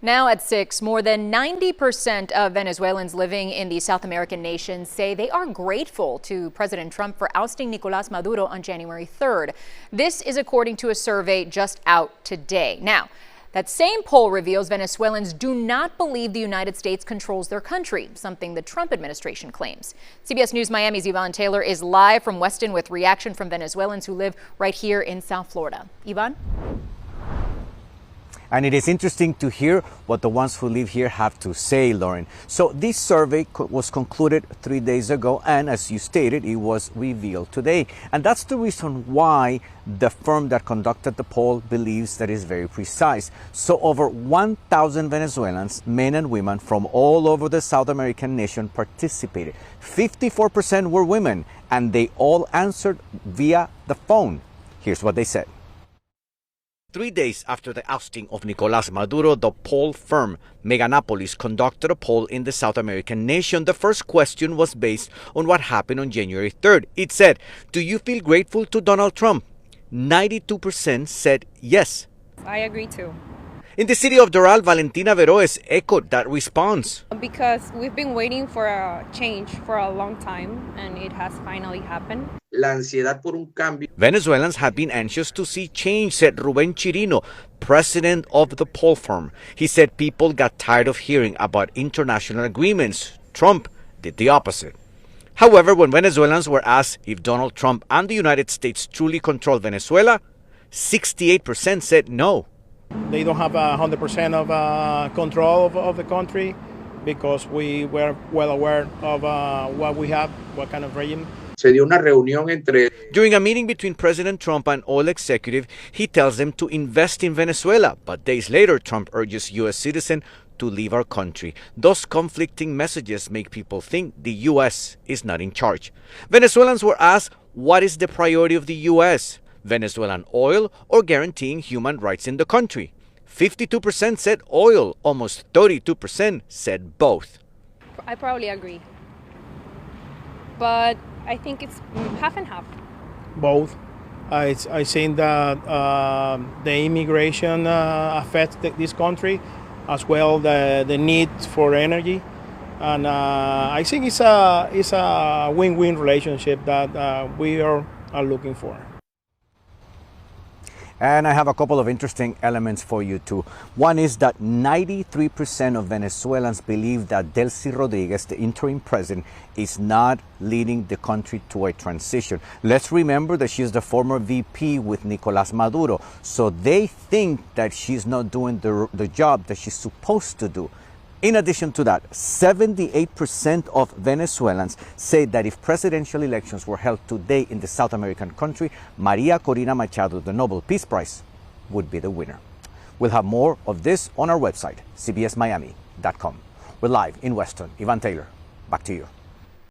Now at 6, more than 90% of Venezuelans living in the South American nation say they are grateful to President Trump for ousting Nicolás Maduro on January 3rd. This is according to a survey just out today. Now, that same poll reveals Venezuelans do not believe the United States controls their country, something the Trump administration claims. CBS News Miami's Yvonne Taylor is live from Weston with reaction from Venezuelans who live right here in South Florida. Yvonne? And it is interesting to hear what the ones who live here have to say, Lauren. So this survey was concluded 3 days ago, and as you stated, it was revealed today. And that's the reason why the firm that conducted the poll believes that it's very precise. So over 1,000 Venezuelans, men and women from all over the South American nation participated. 54% were women, and they all answered via the phone. Here's what they said. 3 days after the ousting of Nicolás Maduro, the poll firm Meganopolis conducted a poll in the South American nation. The first question was based on what happened on January 3rd. It said, "Do you feel grateful to Donald Trump?" 92% said yes. I agree too. In the city of Doral, Valentina Veroes echoed that response. Because we've been waiting for a change for a long time, and it has finally happened. La ansiedad por un cambio. Venezuelans have been anxious to see change, said Rubén Chirino, president of the poll firm. He said people got tired of hearing about international agreements. Trump did the opposite. However, when Venezuelans were asked if Donald Trump and the United States truly control Venezuela, 68% said no. They don't have 100% of control of the country because we were well aware of what we have, what kind of regime. Se dio una reunión entre... During a meeting between President Trump and oil executive, he tells them to invest in Venezuela. But days later, Trump urges U.S. citizens to leave our country. Those conflicting messages make people think the U.S. is not in charge. Venezuelans were asked, what is the priority of the U.S.? Venezuelan oil or guaranteeing human rights in the country? 52% said oil, almost 32% said both. I probably agree. But I think it's half and half. Both. I think that the immigration affects this country, as well the need for energy. And I think it's a win-win relationship that we are looking for. And I have a couple of interesting elements for you too. One is that 93% of Venezuelans believe that Delcy Rodriguez, the interim president, is not leading the country to a transition. Let's remember that she is the former VP with Nicolás Maduro. So they think that she's not doing the job that she's supposed to do. In addition to that, 78% of Venezuelans say that if presidential elections were held today in the South American country, Maria Corina Machado, the Nobel Peace Prize, would be the winner. We'll have more of this on our website, cbsmiami.com. We're live in Weston. Yvonne Taylor, back to you.